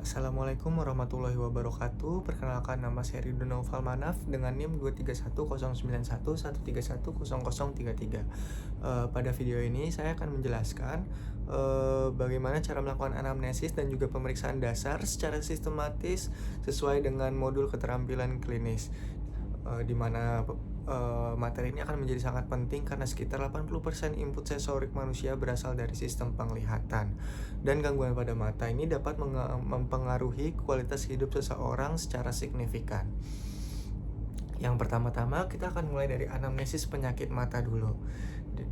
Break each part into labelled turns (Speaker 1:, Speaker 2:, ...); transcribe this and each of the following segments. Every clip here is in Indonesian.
Speaker 1: Assalamualaikum warahmatullahi wabarakatuh. Perkenalkan, nama saya Ridho Naufal Manaf dengan NIM 23109113133. Pada video ini saya akan menjelaskan bagaimana cara melakukan anamnesis dan juga pemeriksaan dasar secara sistematis sesuai dengan modul keterampilan klinis. Di mana materi ini akan menjadi sangat penting karena sekitar 80% input sensorik manusia berasal dari sistem penglihatan. Dan gangguan pada mata ini dapat mempengaruhi kualitas hidup seseorang secara signifikan. Yang pertama-tama kita akan mulai dari anamnesis penyakit mata dulu.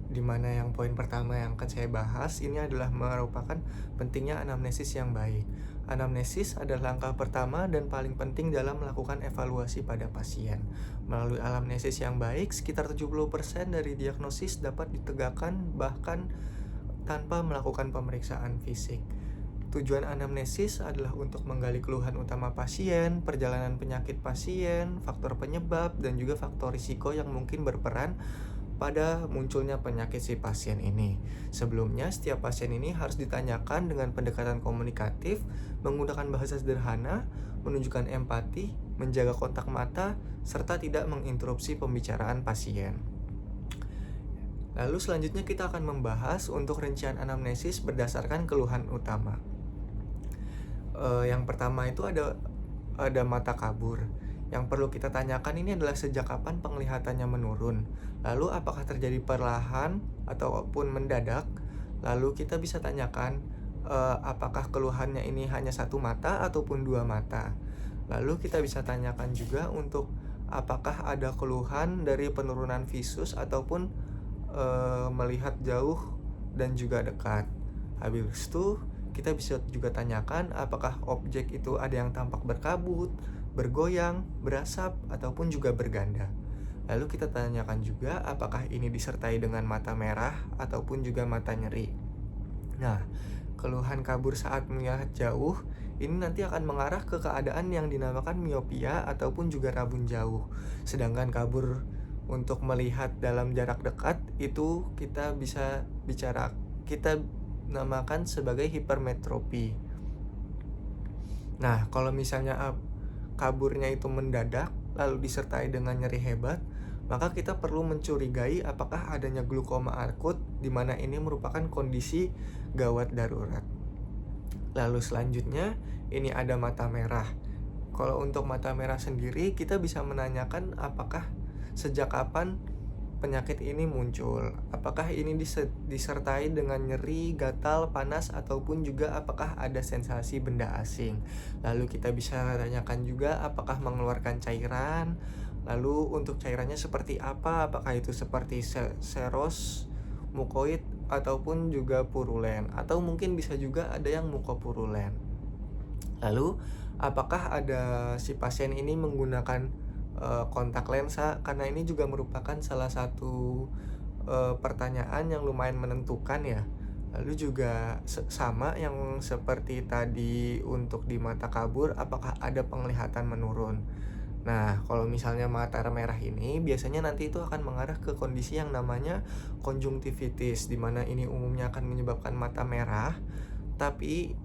Speaker 1: Di mana yang poin pertama yang akan saya bahas ini adalah merupakan pentingnya anamnesis yang baik. Anamnesis adalah langkah pertama dan paling penting dalam melakukan evaluasi pada pasien. Melalui anamnesis yang baik, sekitar 70% dari diagnosis dapat ditegakkan bahkan tanpa melakukan pemeriksaan fisik. Tujuan anamnesis adalah untuk menggali keluhan utama pasien, perjalanan penyakit pasien, faktor penyebab, dan juga faktor risiko yang mungkin berperan pada munculnya penyakit si pasien ini. Sebelumnya, setiap pasien ini harus ditanyakan dengan pendekatan komunikatif, menggunakan bahasa sederhana, menunjukkan empati, menjaga kontak mata, serta tidak menginterupsi pembicaraan pasien. Lalu selanjutnya kita akan membahas untuk rincian anamnesis berdasarkan keluhan utama. Yang pertama itu ada mata kabur. Yang perlu kita tanyakan ini adalah sejak kapan penglihatannya menurun. Lalu apakah terjadi perlahan ataupun mendadak? Lalu kita bisa tanyakan apakah keluhannya ini hanya satu mata ataupun dua mata. Lalu kita bisa tanyakan juga untuk apakah ada keluhan dari penurunan visus ataupun melihat jauh dan juga dekat. Habis itu kita bisa juga tanyakan apakah objek itu ada yang tampak berkabut, bergoyang, berasap, ataupun juga berganda. Lalu kita tanyakan juga apakah ini disertai dengan mata merah ataupun juga mata nyeri. Nah, keluhan kabur saat melihat jauh ini nanti akan mengarah ke keadaan yang dinamakan miopia ataupun juga rabun jauh. Sedangkan kabur untuk melihat dalam jarak dekat itu kita namakan sebagai hipermetropi. Nah, kalau misalnya kaburnya itu mendadak lalu disertai dengan nyeri hebat, maka kita perlu mencurigai apakah adanya glukoma akut, di mana ini merupakan kondisi gawat darurat. Lalu selanjutnya ini ada mata merah. Kalau untuk mata merah sendiri kita bisa menanyakan apakah sejak kapan penyakit ini muncul. Apakah ini disertai dengan nyeri, gatal, panas, ataupun juga apakah ada sensasi benda asing. Lalu kita bisa tanyakan juga apakah mengeluarkan cairan. Lalu untuk cairannya seperti apa? Apakah itu seperti seros, mukoid, ataupun juga purulen. Atau mungkin bisa juga ada yang mukopurulen. Lalu apakah si pasien ini menggunakan kontak lensa, karena ini juga merupakan salah satu pertanyaan yang lumayan menentukan ya. Lalu juga sama yang seperti tadi untuk di mata kabur, apakah ada penglihatan menurun. Nah, kalau misalnya mata merah ini biasanya nanti itu akan mengarah ke kondisi yang namanya konjungtivitis, di mana ini umumnya akan menyebabkan mata merah tapi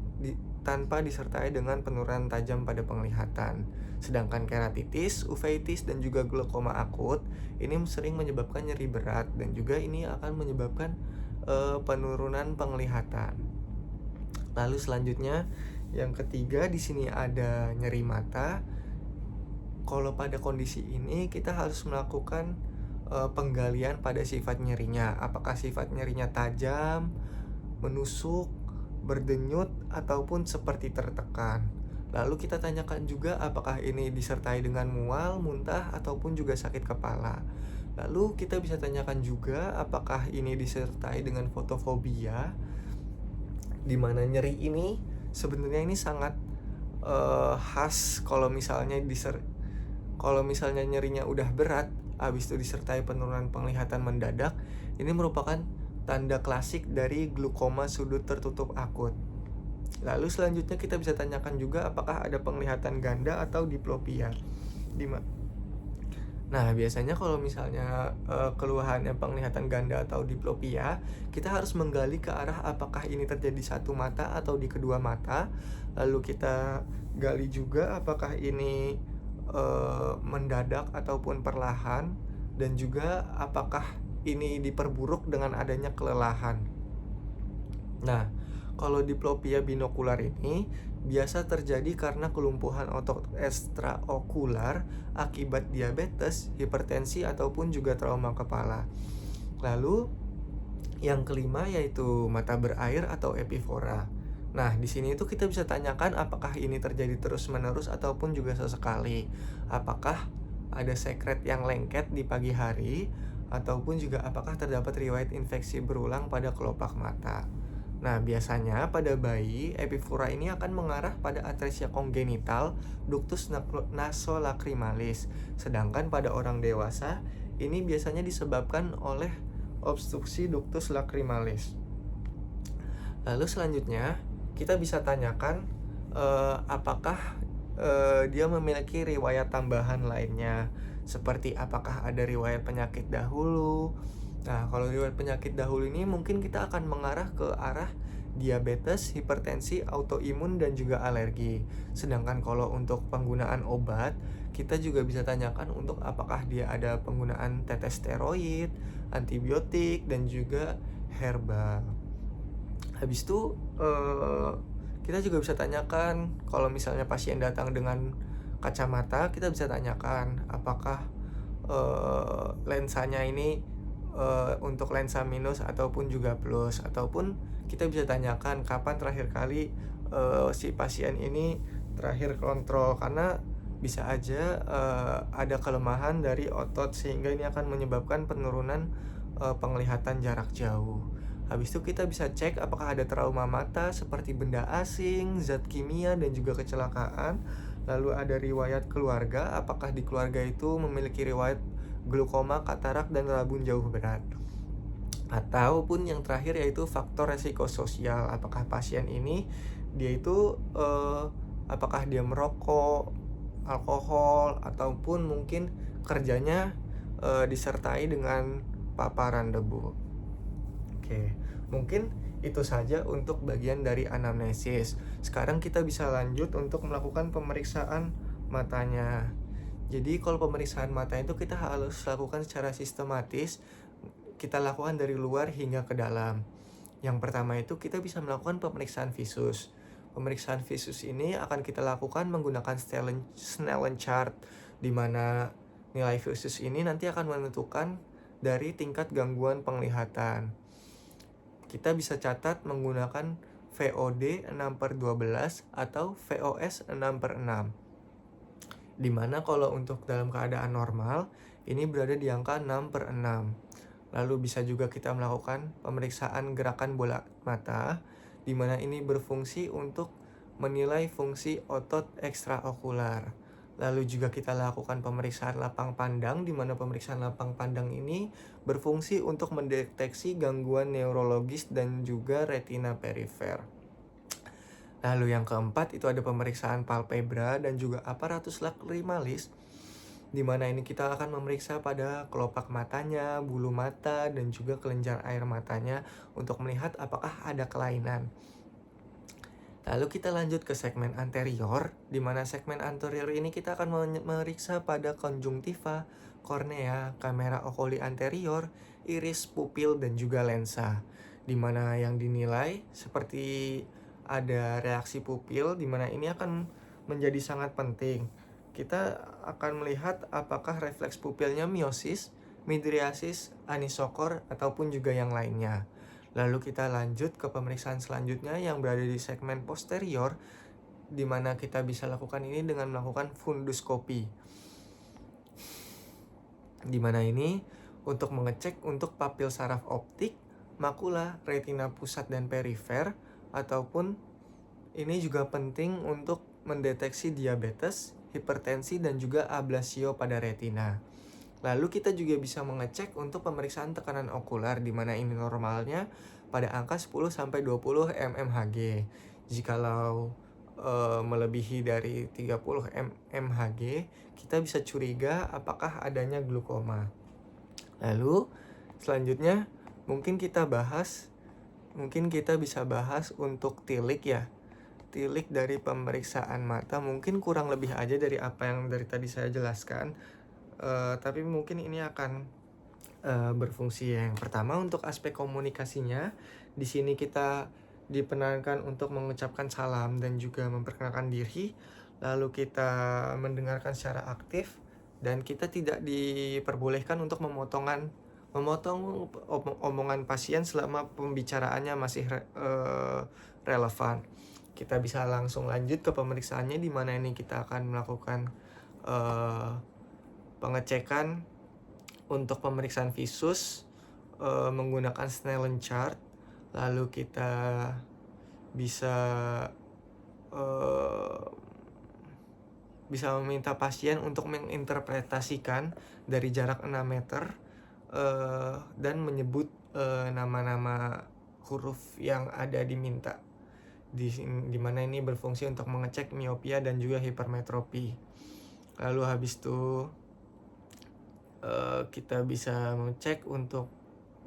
Speaker 1: tanpa disertai dengan penurunan tajam pada penglihatan. Sedangkan keratitis, uveitis, dan juga glaukoma akut ini sering menyebabkan nyeri berat dan juga ini akan menyebabkan penurunan penglihatan. Lalu selanjutnya yang ketiga di sini ada nyeri mata. Kalau pada kondisi ini kita harus melakukan penggalian pada sifat nyerinya. Apakah sifat nyerinya tajam, menusuk, berdenyut, ataupun seperti tertekan. Lalu kita tanyakan juga apakah ini disertai dengan mual, muntah, ataupun juga sakit kepala. Lalu kita bisa tanyakan juga apakah ini disertai dengan fotofobia, di mana nyeri ini sebenarnya ini sangat khas kalau misalnya nyerinya udah berat, habis itu disertai penurunan penglihatan mendadak, ini merupakan tanda klasik dari glaukoma sudut tertutup akut. Lalu selanjutnya kita bisa tanyakan juga apakah ada penglihatan ganda atau diplopia. Nah, biasanya kalau misalnya keluhannya penglihatan ganda atau diplopia, kita harus menggali ke arah apakah ini terjadi satu mata atau di kedua mata. Lalu kita gali juga apakah ini mendadak ataupun perlahan, dan juga apakah ini diperburuk dengan adanya kelelahan. Nah, kalau diplopia binokular ini biasa terjadi karena kelumpuhan otot ekstraokular akibat diabetes, hipertensi, ataupun juga trauma kepala. Lalu, yang kelima yaitu mata berair atau epifora. Nah, di sini itu kita bisa tanyakan apakah ini terjadi terus-menerus ataupun juga sesekali. Apakah ada sekret yang lengket di pagi hari, ataupun juga apakah terdapat riwayat infeksi berulang pada kelopak mata. Nah, biasanya pada bayi, epifora ini akan mengarah pada atresia kongenital ductus nasolacrimalis. Sedangkan pada orang dewasa, ini biasanya disebabkan oleh obstruksi ductus lacrimalis. Lalu selanjutnya, kita bisa tanyakan apakah dia memiliki riwayat tambahan lainnya, seperti apakah ada riwayat penyakit dahulu. Nah, kalau riwayat penyakit dahulu ini mungkin kita akan mengarah ke arah diabetes, hipertensi, autoimun, dan juga alergi. Sedangkan kalau untuk penggunaan obat, kita juga bisa tanyakan untuk apakah dia ada penggunaan tetes steroid, antibiotik, dan juga herbal. Habis itu kita juga bisa tanyakan kalau misalnya pasien datang dengan kacamata, kita bisa tanyakan apakah lensanya ini untuk lensa minus ataupun juga plus, ataupun kita bisa tanyakan kapan terakhir kali si pasien ini terakhir kontrol, karena bisa aja ada kelemahan dari otot sehingga ini akan menyebabkan penurunan penglihatan jarak jauh. Habis itu kita bisa cek apakah ada trauma mata seperti benda asing, zat kimia, dan juga kecelakaan. Lalu ada riwayat keluarga, apakah di keluarga itu memiliki riwayat glaukoma, katarak, dan rabun jauh berat. Ataupun yang terakhir yaitu faktor resiko sosial, apakah pasien ini dia itu apakah dia merokok, alkohol, ataupun mungkin kerjanya disertai dengan paparan debu. Oke, mungkin itu saja untuk bagian dari anamnesis. Sekarang kita bisa lanjut untuk melakukan pemeriksaan matanya. Jadi kalau pemeriksaan mata itu kita harus lakukan secara sistematis. Kita lakukan dari luar hingga ke dalam. Yang pertama itu kita bisa melakukan pemeriksaan visus. Pemeriksaan visus ini akan kita lakukan menggunakan Snellen chart, di mana nilai visus ini nanti akan menentukan dari tingkat gangguan penglihatan. Kita bisa catat menggunakan VOD 6/12 atau VOS 6/6. Dimana kalau untuk dalam keadaan normal, ini berada di angka 6/6. Lalu bisa juga kita melakukan pemeriksaan gerakan bola mata, di mana ini berfungsi untuk menilai fungsi otot ekstraokular. Lalu juga kita lakukan pemeriksaan lapang pandang, di mana pemeriksaan lapang pandang ini berfungsi untuk mendeteksi gangguan neurologis dan juga retina perifer. Lalu yang keempat itu ada pemeriksaan palpebra dan juga apparatus lacrimalis, di mana ini kita akan memeriksa pada kelopak matanya, bulu mata, dan juga kelenjar air matanya untuk melihat apakah ada kelainan. Lalu kita lanjut ke segmen anterior, di mana segmen anterior ini kita akan memeriksa pada konjungtiva, kornea, kamera okuli anterior, iris, pupil, dan juga lensa. Di mana yang dinilai seperti ada reaksi pupil, di mana ini akan menjadi sangat penting. Kita akan melihat apakah refleks pupilnya miosis, midriasis, anisokor, ataupun juga yang lainnya. Lalu kita lanjut ke pemeriksaan selanjutnya yang berada di segmen posterior, di mana kita bisa lakukan ini dengan melakukan funduskopi. Di mana ini untuk mengecek untuk papil saraf optik, makula, retina pusat dan perifer, ataupun ini juga penting untuk mendeteksi diabetes, hipertensi, dan juga ablasio pada retina. Lalu kita juga bisa mengecek untuk pemeriksaan tekanan okular, di mana ini normalnya pada angka 10-20 mmHg. Jikalau melebihi dari 30 mHg, kita bisa curiga apakah adanya glukoma. Lalu selanjutnya mungkin kita bisa bahas untuk tilik ya. Tilik dari pemeriksaan mata mungkin kurang lebih aja dari apa yang dari tadi saya jelaskan. Tapi mungkin ini akan berfungsi. Yang pertama untuk aspek komunikasinya, di sini kita diperkenankan untuk mengucapkan salam dan juga memperkenalkan diri, lalu kita mendengarkan secara aktif, dan kita tidak diperbolehkan untuk memotong omongan pasien selama pembicaraannya masih relevan. Kita bisa langsung lanjut ke pemeriksaannya, di mana ini kita akan melakukan pengecekan untuk pemeriksaan visus menggunakan Snellen chart. Lalu kita bisa meminta pasien untuk menginterpretasikan dari jarak 6 meter dan menyebut nama-nama huruf yang ada diminta. Di mana ini berfungsi untuk mengecek miopia dan juga hipermetropi. Lalu habis itu kita bisa mengecek untuk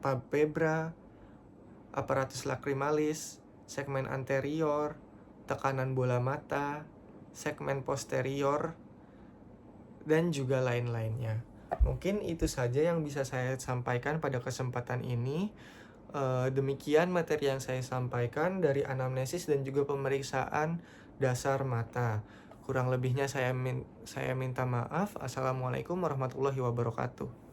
Speaker 1: palpebra, aparatus lacrimalis, segmen anterior, tekanan bola mata, segmen posterior, dan juga lain-lainnya. Mungkin itu saja yang bisa saya sampaikan pada kesempatan ini. Demikian materi yang saya sampaikan dari anamnesis dan juga pemeriksaan dasar mata. Kurang lebihnya saya minta maaf. Assalamualaikum warahmatullahi wabarakatuh.